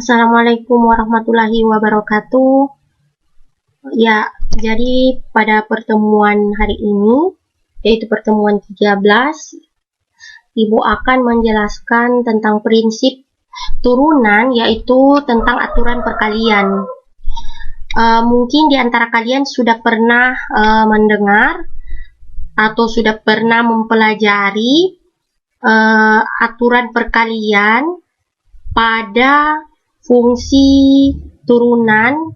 Assalamualaikum warahmatullahi wabarakatuh. Ya, jadi pada pertemuan hari ini, yaitu pertemuan 13, Ibu akan menjelaskan tentang prinsip turunan, yaitu tentang aturan perkalian. Mungkin di antara kalian sudah pernah mendengar atau sudah pernah mempelajari aturan perkalian pada fungsi turunan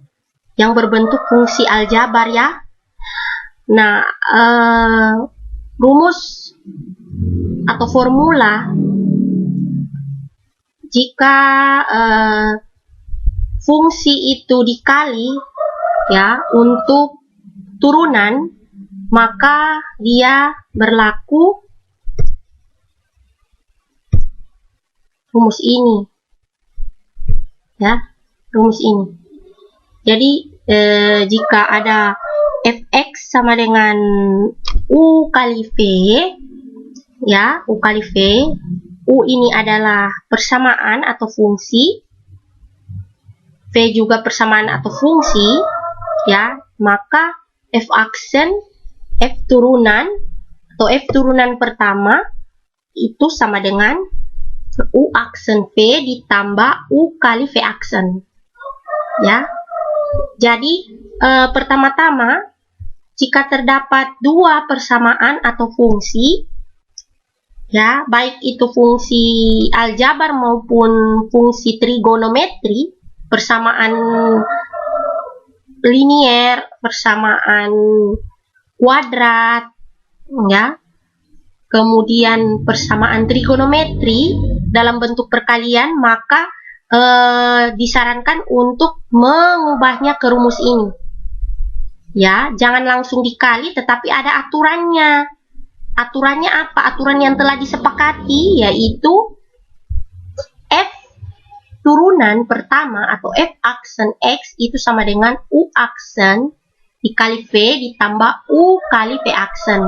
yang berbentuk fungsi aljabar ya. Nah, rumus atau formula jika fungsi itu dikali ya untuk turunan, maka dia berlaku rumus ini ya, rumus ini. Jadi jika ada fx sama dengan u kali v ya, u kali v, u ini adalah persamaan atau fungsi, v juga persamaan atau fungsi ya, maka f aksen, f turunan atau f turunan pertama itu sama dengan u aksen v ditambah u kali v aksen ya. Jadi pertama-tama jika terdapat dua persamaan atau fungsi ya, baik itu fungsi aljabar maupun fungsi trigonometri, persamaan linier, persamaan kuadrat ya, kemudian persamaan trigonometri dalam bentuk perkalian, maka disarankan untuk mengubahnya ke rumus ini ya. Jangan langsung dikali, tetapi ada aturannya. Aturannya apa? Aturan yang telah disepakati, yaitu f turunan pertama atau f aksen x itu sama dengan u aksen dikali v ditambah u kali v aksen.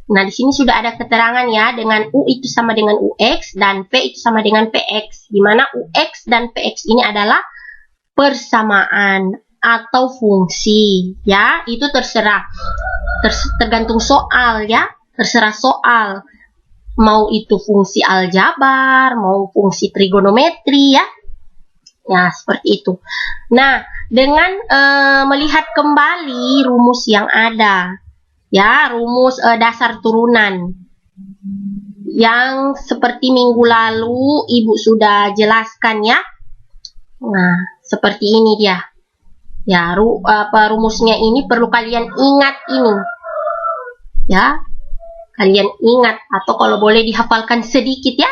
Nah, di sini sudah ada keterangan ya, dengan u itu sama dengan ux dan v itu sama dengan vx, di mana ux dan vx ini adalah persamaan atau fungsi ya. Itu terserah, tergantung soal ya, terserah soal, mau itu fungsi aljabar, mau fungsi trigonometri ya. Ya, seperti itu. Nah, dengan melihat kembali rumus yang ada ya, rumus dasar turunan yang seperti minggu lalu Ibu sudah jelaskan ya. Nah, seperti ini dia ya, rumusnya ini perlu kalian ingat ini ya, kalian ingat atau kalau boleh dihafalkan sedikit ya.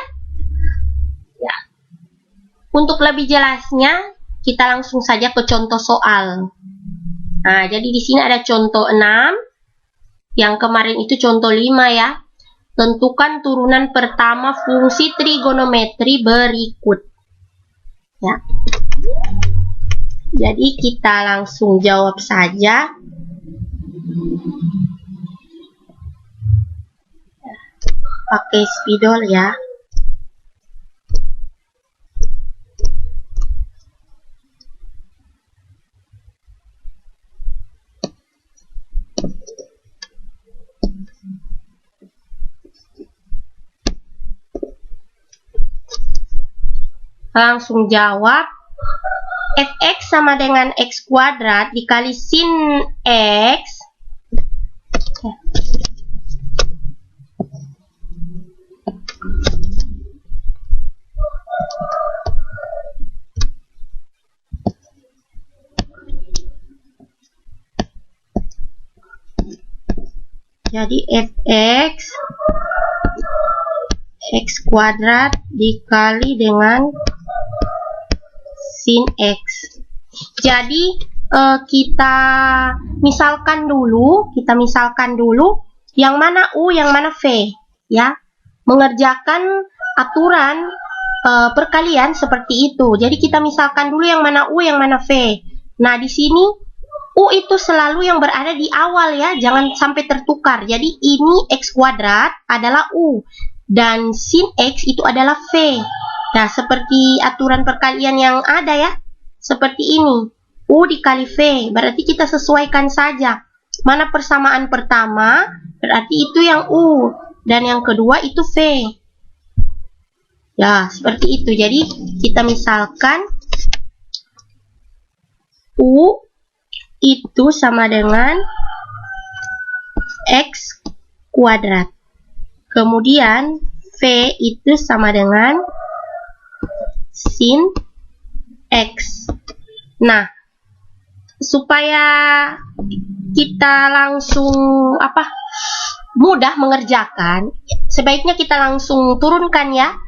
Ya, untuk lebih jelasnya kita langsung saja ke contoh soal. Nah, jadi di sini ada contoh 6. Yang kemarin itu contoh 5 ya. Tentukan turunan pertama fungsi trigonometri berikut. Ya. Jadi kita langsung jawab saja. Pakai spidol ya. Langsung jawab. Fx sama dengan x kuadrat dikali sin x jadi fx x kuadrat dikali dengan sin x. Jadi kita misalkan dulu yang mana u, yang mana v ya. Mengerjakan aturan perkalian seperti itu. Jadi kita misalkan dulu yang mana u, yang mana v. Nah, di sini u itu selalu yang berada di awal ya, jangan sampai tertukar. Jadi ini x kuadrat adalah u dan sin x itu adalah v. Ya, seperti aturan perkalian yang ada ya. Seperti ini. U dikali V. Berarti kita sesuaikan saja. Mana persamaan pertama, berarti itu yang U. Dan yang kedua itu V. Ya, seperti itu. Jadi, kita misalkan U itu sama dengan X kuadrat. Kemudian, V itu sama dengan sin X. Nah, supaya kita langsung mudah mengerjakan, sebaiknya kita langsung turunkan ya.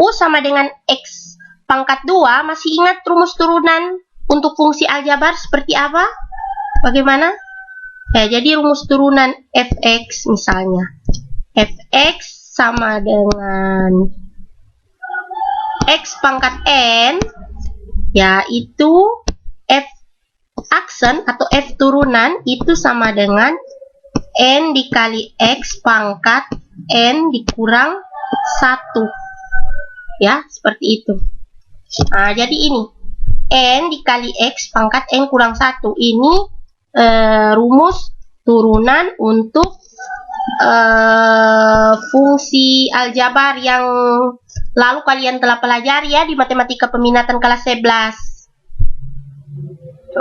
U sama dengan X pangkat 2, masih ingat rumus turunan untuk fungsi aljabar seperti apa? Bagaimana? Ya, jadi rumus turunan fx misalnya. Fx sama dengan X pangkat N, yaitu F aksen atau F turunan itu sama dengan N dikali X pangkat N dikurang 1. Ya, seperti itu. Nah, jadi ini N dikali X pangkat N kurang 1. Ini rumus turunan untuk fungsi aljabar yang lalu kalian telah pelajari ya di matematika peminatan kelas 11.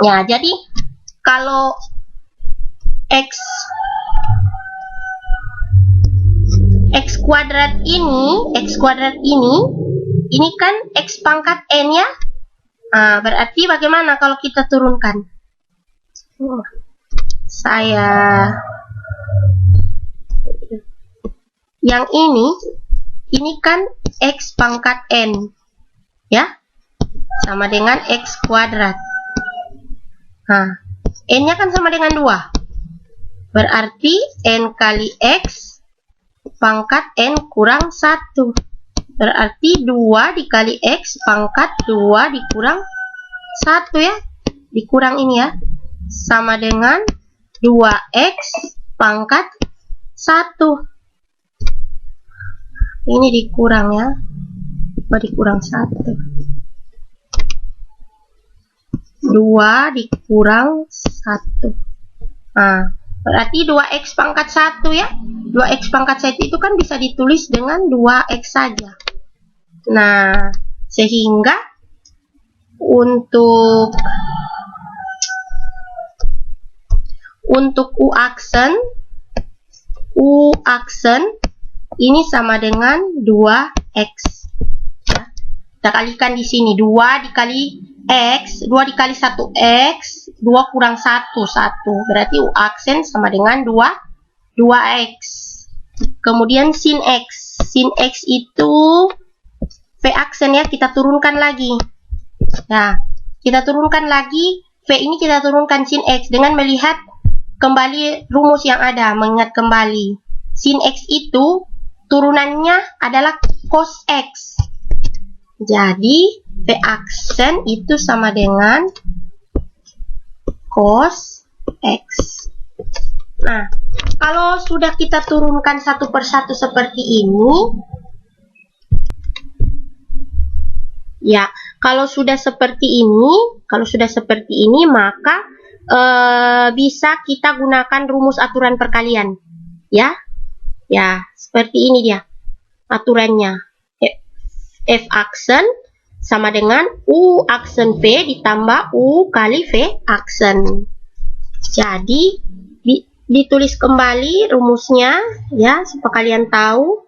Ya, jadi kalau X kuadrat ini kan X pangkat N ya. Nah, berarti bagaimana kalau kita turunkan? Yang ini kan X pangkat N ya, sama dengan X kuadrat. Nah, N-nya kan sama dengan 2. Berarti N kali X pangkat N kurang 1. Berarti 2 dikali X pangkat 2 dikurang 1 ya. Dikurang ini ya. Sama dengan 2X pangkat 1. Ini dikurang ya. Dikurang 1. 2 dikurang 1. Nah, berarti 2X pangkat 1 ya. 2X pangkat 1 itu kan bisa ditulis dengan 2X saja. Nah, sehingga untuk U aksen ini sama dengan 2X. Ya. Kita kalikan di sini 2 dikali X, 2 dikali 1X, 2 kurang 1, 1. Berarti U aksen sama dengan 2X. Kemudian sin X. Sin X itu V aksen ya, kita turunkan lagi. Nah, kita turunkan lagi, V ini kita turunkan sin X dengan melihat kembali rumus yang ada, mengingat kembali. Sin X itu turunannya adalah cos X. Jadi, V aksen itu sama dengan cos X. Nah, kalau sudah kita turunkan satu persatu seperti ini, ya, kalau sudah seperti ini, maka bisa kita gunakan rumus aturan perkalian. Ya, seperti ini dia aturannya. F aksen sama dengan U aksen V ditambah U kali V aksen. Jadi ditulis kembali rumusnya ya, supaya kalian tahu.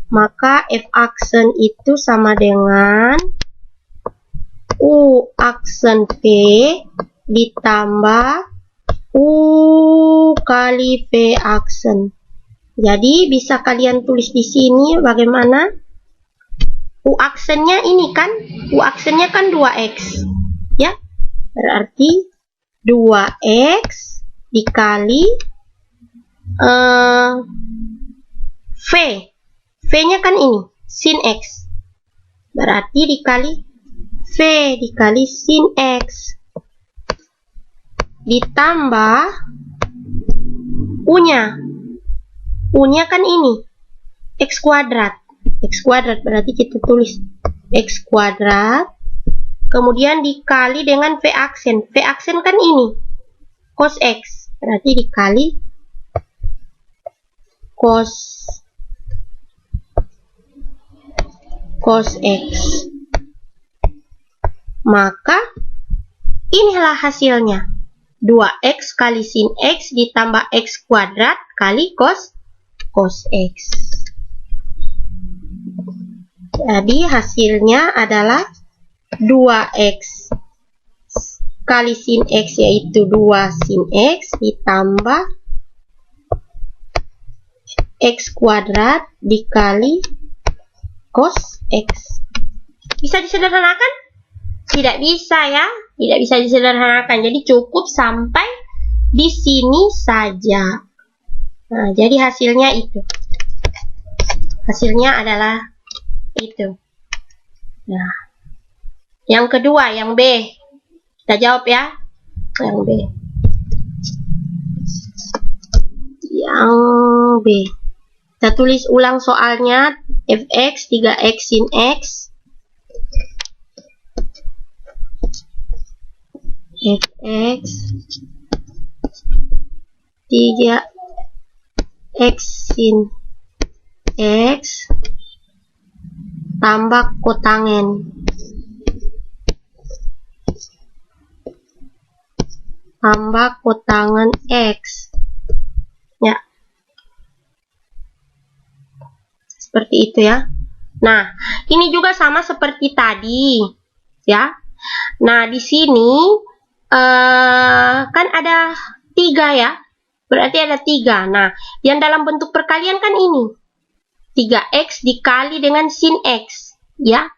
Maka F aksen itu sama dengan U aksen V ditambah U kali V aksen. Jadi bisa kalian tulis di sini bagaimana? U aksennya ini kan, U aksennya kan 2X. Ya. Berarti 2X dikali V. V-nya kan ini, sin X. Berarti dikali V dikali sin X. Ditambah U-nya. U-nya kan ini, X kuadrat. X kuadrat berarti kita tulis X kuadrat, kemudian dikali dengan V aksen. V aksen kan ini, cos X, berarti dikali cos X. Maka inilah hasilnya. 2X kali sin X ditambah X kuadrat kali cos X. Jadi hasilnya adalah 2X kali sin X, yaitu 2 sin X ditambah X kuadrat dikali cos X. Bisa disederhanakan? Tidak bisa ya, tidak bisa disederhanakan. Jadi cukup sampai di sini saja. Nah, jadi hasilnya itu. Hasilnya adalah itu. Nah, yang kedua, yang B. Kita jawab ya. Yang B. Yang B. Kita tulis ulang soalnya. Fx 3x sin x. Fx 3x sin x tambah kotangen x ya, seperti itu ya. Nah, ini juga sama seperti tadi ya. Nah, di sini kan ada 3 ya, berarti ada 3. Nah, yang dalam bentuk perkalian kan ini 3x dikali dengan sin x ya,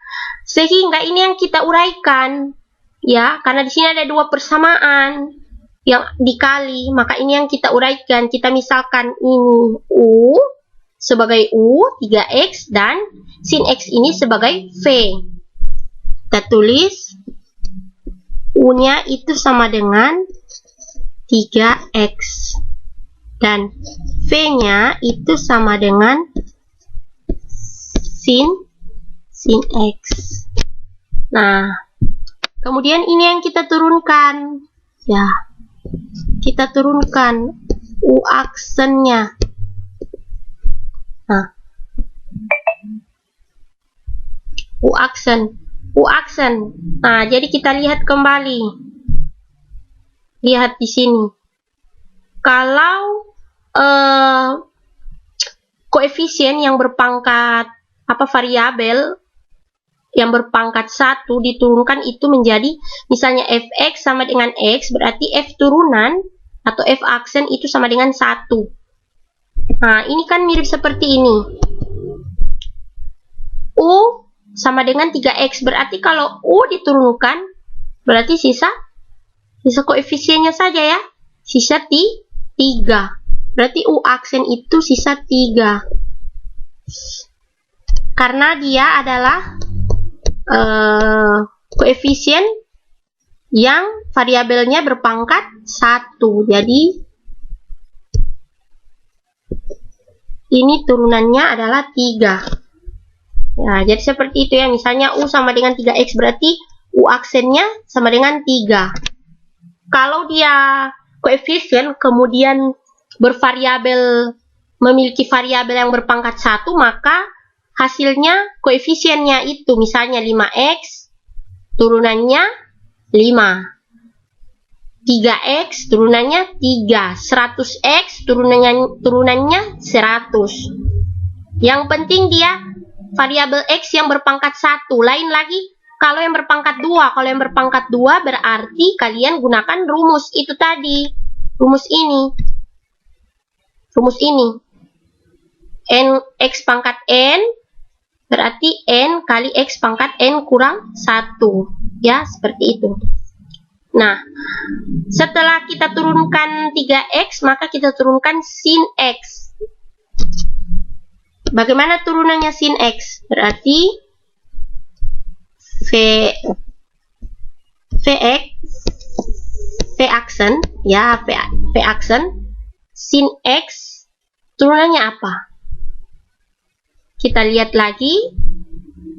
sehingga ini yang kita uraikan ya, karena di sini ada 2 persamaan yang dikali, maka ini yang kita uraikan. Kita misalkan ini U sebagai U 3x dan sin x ini sebagai V. Kita tulis U-nya itu sama dengan 3x dan V-nya itu sama dengan sin x. Nah, kemudian ini yang kita turunkan ya, kita turunkan U aksennya. Nah, U aksen. Nah, jadi kita lihat kembali. Lihat di sini. Kalau koefisien yang berpangkat variabel yang berpangkat 1 diturunkan itu menjadi misalnya fx sama dengan x, berarti f turunan atau f aksen itu sama dengan 1. Nah, ini kan mirip seperti ini. U sama dengan 3x, berarti kalau U diturunkan berarti sisa koefisiennya saja ya, sisa 3. Berarti U aksen itu sisa 3 karena dia adalah koefisien yang variabelnya berpangkat 1. Jadi ini turunannya adalah 3. Ya, jadi seperti itu ya. Misalnya U sama dengan 3x, berarti U aksennya sama dengan 3. Kalau dia koefisien kemudian bervariabel, memiliki variabel yang berpangkat 1, maka hasilnya koefisiennya itu misalnya 5x turunannya 5, 3x turunannya 3, 100x turunannya 100. Yang penting dia variabel x yang berpangkat 1. Lain lagi kalau yang berpangkat 2. Kalau yang berpangkat 2 berarti kalian gunakan rumus itu tadi. Rumus ini. N x pangkat n berarti n kali x pangkat n kurang 1. Ya, seperti itu. Nah, setelah kita turunkan 3x, maka kita turunkan sin x. Bagaimana turunannya sin x? Berarti V aksen ya, V aksen sin x turunannya apa? Kita lihat lagi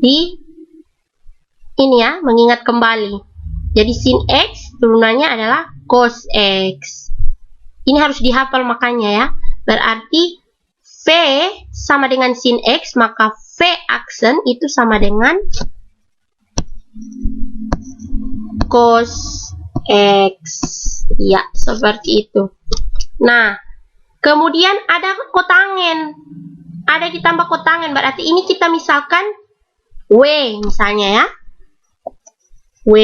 di ini ya, mengingat kembali. Jadi sin X turunannya adalah cos X. Ini harus dihafal makanya ya. Berarti V sama dengan sin X, maka V aksen itu sama dengan cos X. Ya, seperti itu. Nah, kemudian ada kotangen. Ada ditambah kotangen, berarti ini kita misalkan W misalnya ya. W.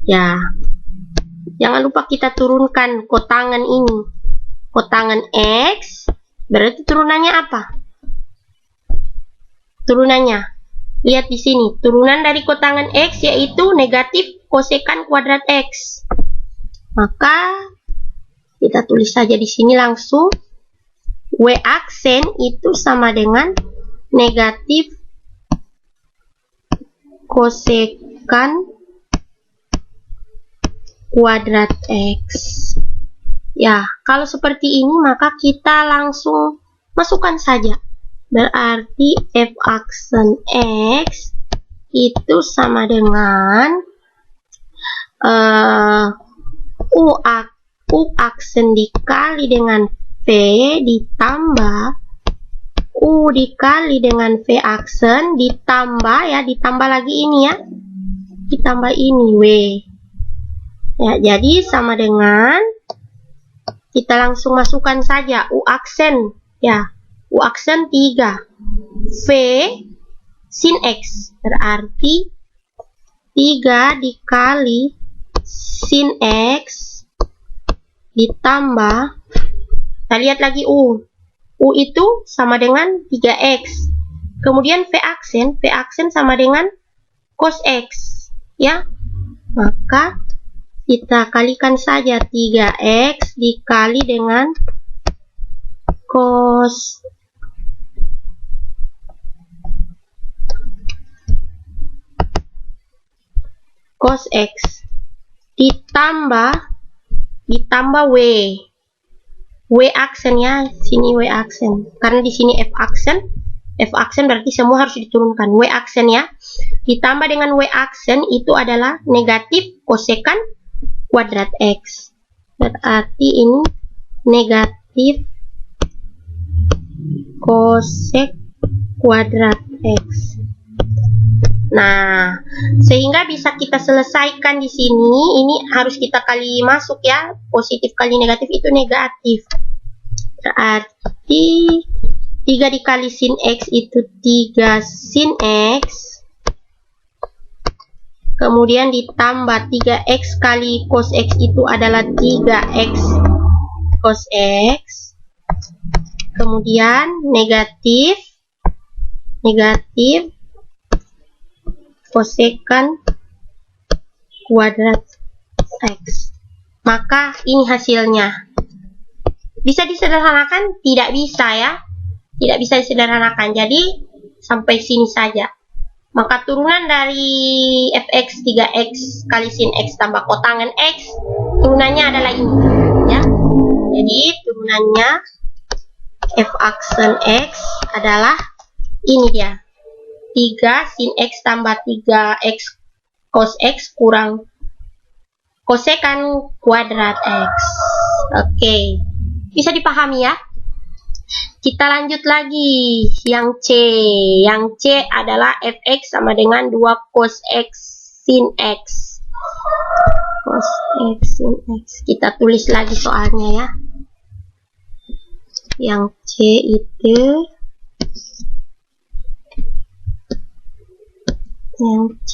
Ya. Jangan lupa kita turunkan kotangen ini. Kotangen X, berarti turunannya apa? Turunannya. Lihat di sini, turunan dari kotangen X yaitu negatif kosekan kuadrat X. Maka kita tulis saja di sini langsung W aksen itu sama dengan negatif kosekan kuadrat X. Ya, kalau seperti ini maka kita langsung masukkan saja. Berarti F aksen X itu sama dengan U aksen dikali dengan V ditambah U dikali dengan V aksen ditambah ya, ditambah lagi ini ya, ditambah ini W ya. Jadi sama dengan, kita langsung masukkan saja U aksen ya, U aksen 3 V sin X, berarti 3 dikali sin X ditambah, kita lihat lagi U itu sama dengan 3X, kemudian V aksen sama dengan cos X ya, maka kita kalikan saja 3X dikali dengan cos X ditambah W aksen ya, sini W aksen, karena di sini F aksen berarti semua harus diturunkan. W aksen ya, ditambah dengan W aksen itu adalah negatif kosekan kuadrat X, berarti ini negatif kosek kuadrat X. Nah, sehingga bisa kita selesaikan di sini. Ini harus kita kali masuk ya, positif kali negatif itu negatif. Berarti 3 dikali sin X itu 3 sin X, kemudian ditambah 3X kali cos X itu adalah 3X cos X, kemudian negatif kosekan kuadrat X. Maka ini hasilnya. Bisa disederhanakan? Tidak bisa ya. Tidak bisa disederhanakan. Jadi sampai sini saja. Maka turunan dari Fx 3x kali sin x tambah kotangen x, turunannya adalah ini ya. Jadi turunannya F aksen x adalah ini dia, 3 sin x tambah 3x cos x kurang kosekan kuadrat x. Oke, bisa dipahami ya. Kita lanjut lagi yang C. Yang C adalah Fx sama dengan 2 cos x sin x. Cos x sin x. Kita tulis lagi soalnya ya. Yang C itu, yang C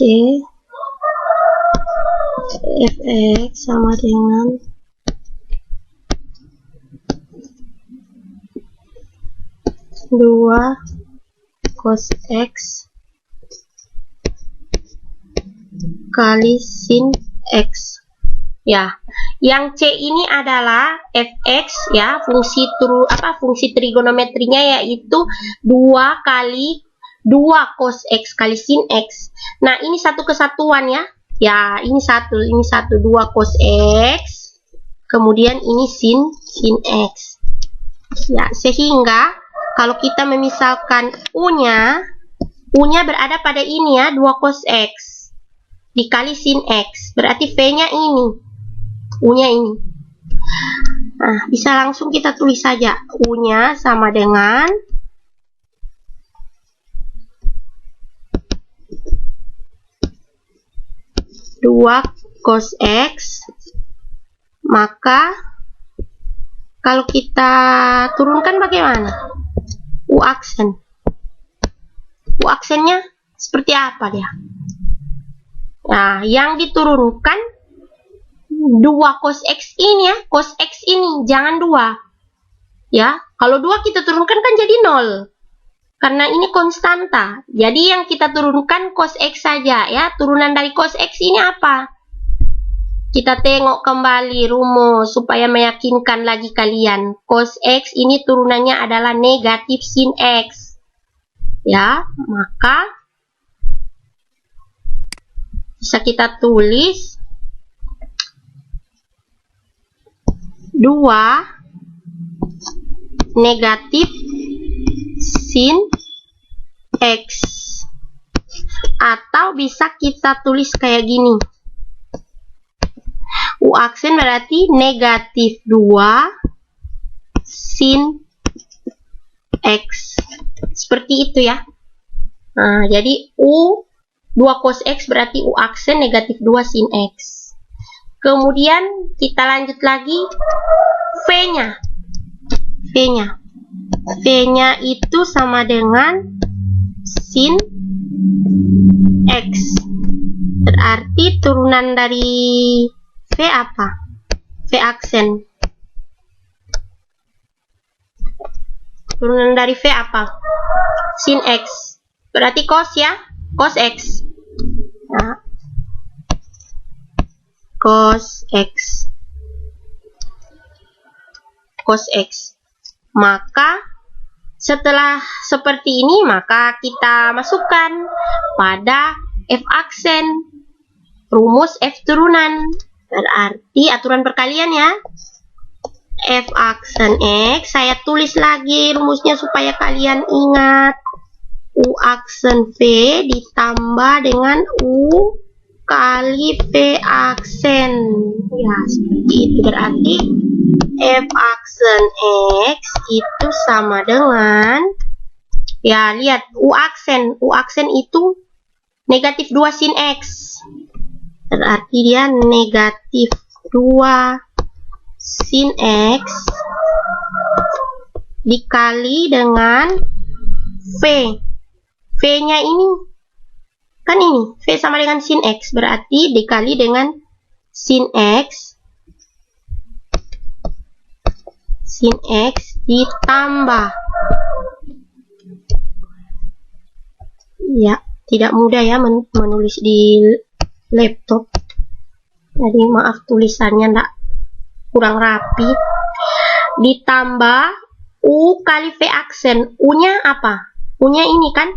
Fx sama dengan 2 cos x kali sin x ya. Yang C ini adalah Fx ya, fungsi trigonometrinya yaitu 2 kali 2 cos x kali sin x. Nah, ini satu kesatuan ya. Ya, ini satu 2 cos x, kemudian ini sin x. Ya, sehingga kalau kita memisalkan U-nya berada pada ini ya, 2 cos X. dikali sin X. Berarti V-nya ini, U-nya ini. Nah, bisa langsung kita tulis saja. U-nya sama dengan 2 cos X. Maka kalau kita turunkan bagaimana? U aksen. U aksennya seperti apa dia? Nah, yang diturunkan 2 cos X ini ya, cos X ini, jangan 2. Ya, kalau 2 kita turunkan kan jadi 0. Karena ini konstanta. Jadi yang kita turunkan cos X saja ya. Turunan dari cos X ini apa? Kita tengok kembali rumus supaya meyakinkan lagi kalian. Cos X ini turunannya adalah negatif sin X. Ya, maka bisa kita tulis 2 negatif sin X. Atau bisa kita tulis kayak gini. U aksen berarti negatif 2 sin X. Seperti itu ya. Nah, jadi U 2 cos X berarti U aksen negatif 2 sin X. Kemudian kita lanjut lagi V-nya. V-nya. V-nya itu sama dengan sin X. Berarti turunan dari V apa? V aksen. Turunan dari V apa? Sin X. Berarti cos ya? Cos X. Nah. Cos X. Cos X. Maka setelah seperti ini, maka kita masukkan pada F aksen, rumus F turunan. Berarti aturan perkalian ya. F aksen X, saya tulis lagi rumusnya supaya kalian ingat. U aksen V ditambah dengan U kali V aksen. Ya, seperti itu. Berarti F aksen X itu sama dengan, ya lihat, U aksen. U aksen itu negatif 2 sin X. Berarti dia negatif 2 sin X dikali dengan V. V-nya ini, kan ini, V sama dengan sin X. Berarti dikali dengan sin X. Sin X ditambah. Ya, tidak mudah ya menulis di laptop. Jadi maaf tulisannya kurang rapi. Ditambah U kali V aksen. U-nya apa? U-nya ini kan?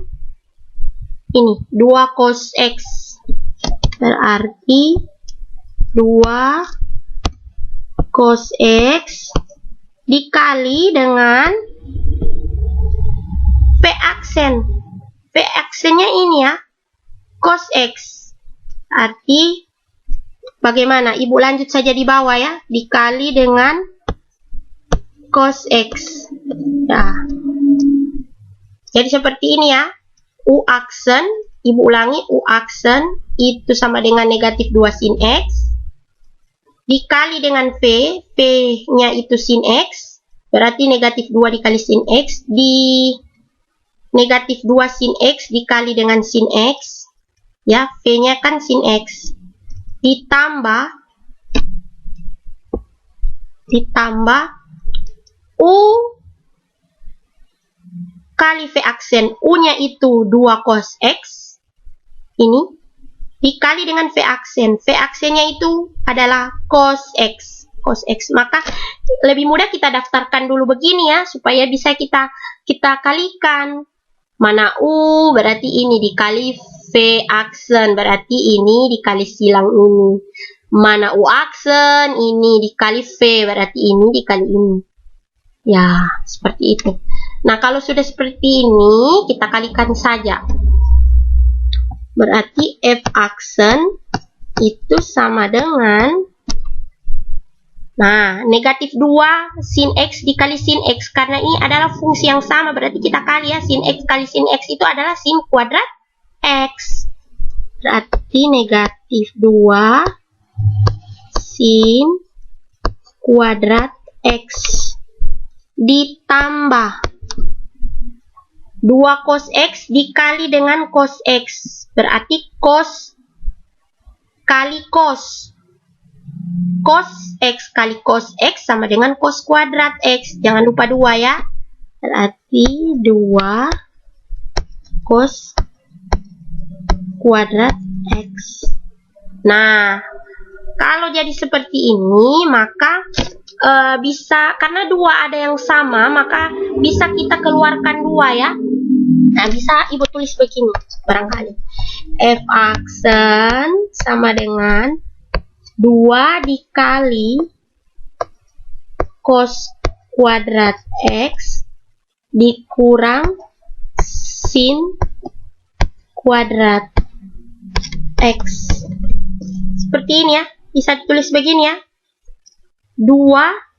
Ini, 2 cos X. Berarti 2 cos X dikali dengan V aksen. V aksennya ini ya, cos X. Arti bagaimana? Ibu lanjut saja di bawah ya, dikali dengan cos X. Nah, jadi seperti ini ya. U aksen, ibu ulangi, U aksen itu sama dengan negatif 2 sin X dikali dengan V. V-nya itu sin X. Berarti negatif 2 dikali sin X di negatif 2 sin X dikali dengan sin X. Ya, V-nya kan sin X. Ditambah U kali V aksen. U-nya itu 2 cos X. Ini. Dikali dengan V aksen. V aksennya itu adalah cos X. Cos X. Maka lebih mudah kita daftarkan dulu begini ya. Supaya bisa kita kalikan. Mana U berarti ini dikali V aksen. Berarti ini dikali silang ini. Mana U aksen ini dikali V. Berarti ini dikali ini. Ya, seperti itu. Nah, kalau sudah seperti ini, kita kalikan saja. Berarti F aksen itu sama dengan, nah, negatif 2 sin X dikali sin X. Karena ini adalah fungsi yang sama, berarti kita kali ya. Sin X kali sin X itu adalah sin kuadrat X. Berarti negatif 2 sin kuadrat X ditambah 2 cos X dikali dengan cos X. Berarti cos kali cos. Cos X kali cos X sama dengan cos kuadrat X. Jangan lupa 2 ya. Berarti 2 cos kuadrat X. Nah, kalau jadi seperti ini, maka bisa, karena 2 ada yang sama, maka bisa kita keluarkan 2 ya. Nah, bisa ibu tulis begini barangkali. F aksen sama dengan 2 dikali cos kuadrat X dikurang sin kuadrat X. Seperti ini ya, bisa ditulis begini ya. 2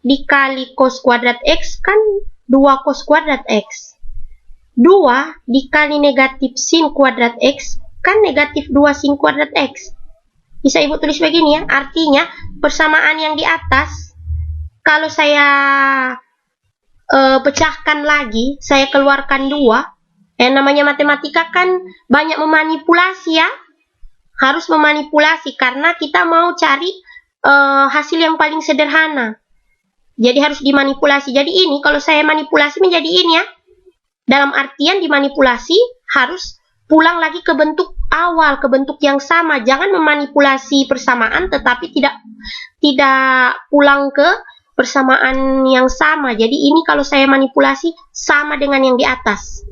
dikali cos kuadrat X kan 2 cos kuadrat X. 2 dikali negatif sin kuadrat X kan negatif 2 sin kuadrat X. Bisa ibu tulis begini ya. Artinya persamaan yang di atas, kalau saya pecahkan lagi, saya keluarkan 2. Yang namanya matematika kan banyak memanipulasi ya. Harus memanipulasi karena kita mau cari hasil yang paling sederhana. Jadi harus dimanipulasi. Jadi ini kalau saya manipulasi menjadi ini ya. Dalam artian dimanipulasi harus pulang lagi ke bentuk awal, ke bentuk yang sama. Jangan memanipulasi persamaan tetapi tidak pulang ke persamaan yang sama. Jadi ini kalau saya manipulasi sama dengan yang di atas.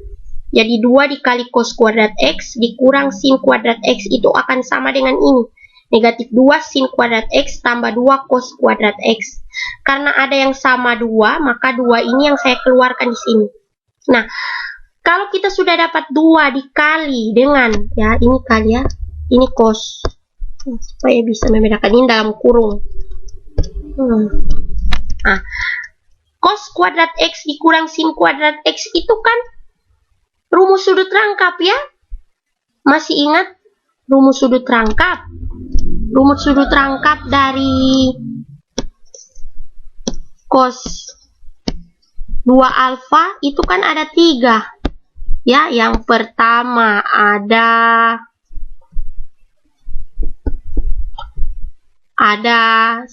Jadi 2 dikali cos kuadrat X dikurang sin kuadrat X itu akan sama dengan ini. Negatif 2 sin kuadrat X tambah 2 cos kuadrat X. Karena ada yang sama 2, maka 2 ini yang saya keluarkan di sini. Nah, kalau kita sudah dapat 2 dikali dengan, ya ini kali ya, ini cos. Supaya bisa membedakan ini dalam kurung. Nah, cos kuadrat X dikurang sin kuadrat X itu kan rumus sudut rangkap ya. Masih ingat rumus sudut rangkap? Rumus sudut rangkap dari cos 2 alfa itu kan ada 3. Ya, yang pertama ada 1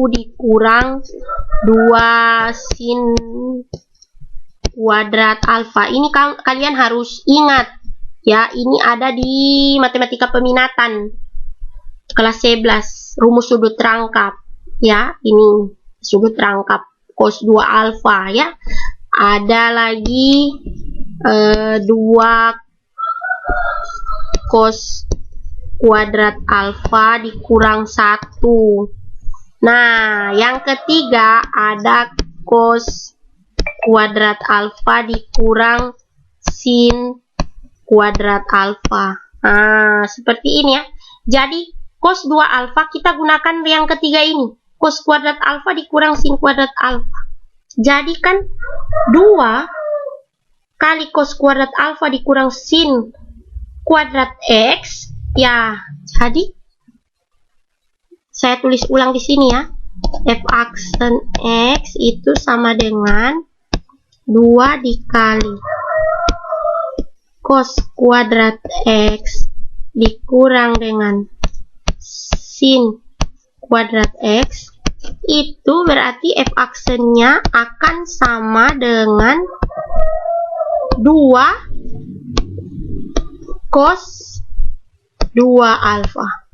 dikurang 2 sin kuadrat alfa. Ini kalian harus ingat ya, ini ada di matematika peminatan kelas 11, rumus sudut rangkap ya. Ini sudut rangkap cos 2 alfa ya. Ada lagi 2 cos kuadrat alfa dikurang 1. Nah, yang ketiga ada cos kuadrat alfa dikurang sin kuadrat alfa. Nah, seperti ini ya. Jadi cos 2 alfa kita gunakan yang ketiga ini. Cos kuadrat alfa dikurang sin kuadrat alfa. Jadi kan 2 kali cos kuadrat alfa dikurang sin kuadrat X. Ya, jadi saya tulis ulang di sini ya. F aksen X itu sama dengan 2 dikali cos kuadrat X dikurang dengan sin kuadrat X. Itu berarti F aksennya akan sama dengan 2 cos 2 alfa.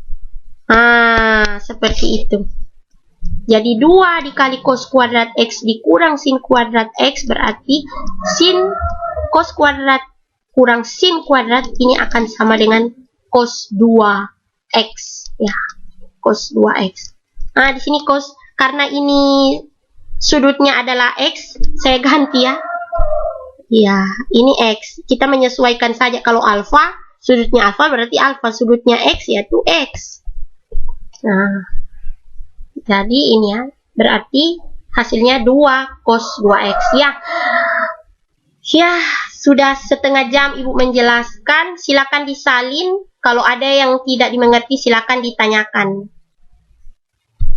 Nah, seperti itu. Jadi 2 dikali cos kuadrat X dikurang sin kuadrat X berarti sin cos kuadrat kurang sin kuadrat ini akan sama dengan cos 2X ya. Cos 2X. Nah, di sini cos, karena ini sudutnya adalah X, saya ganti ya. Ya, ini X. Kita menyesuaikan saja. Kalau alfa, sudutnya alfa berarti alfa, sudutnya X yaitu X. Nah, jadi ini ya, berarti hasilnya 2 cos 2x ya. Ya, sudah setengah jam Ibu menjelaskan. Silakan disalin. Kalau ada yang tidak dimengerti, silakan ditanyakan.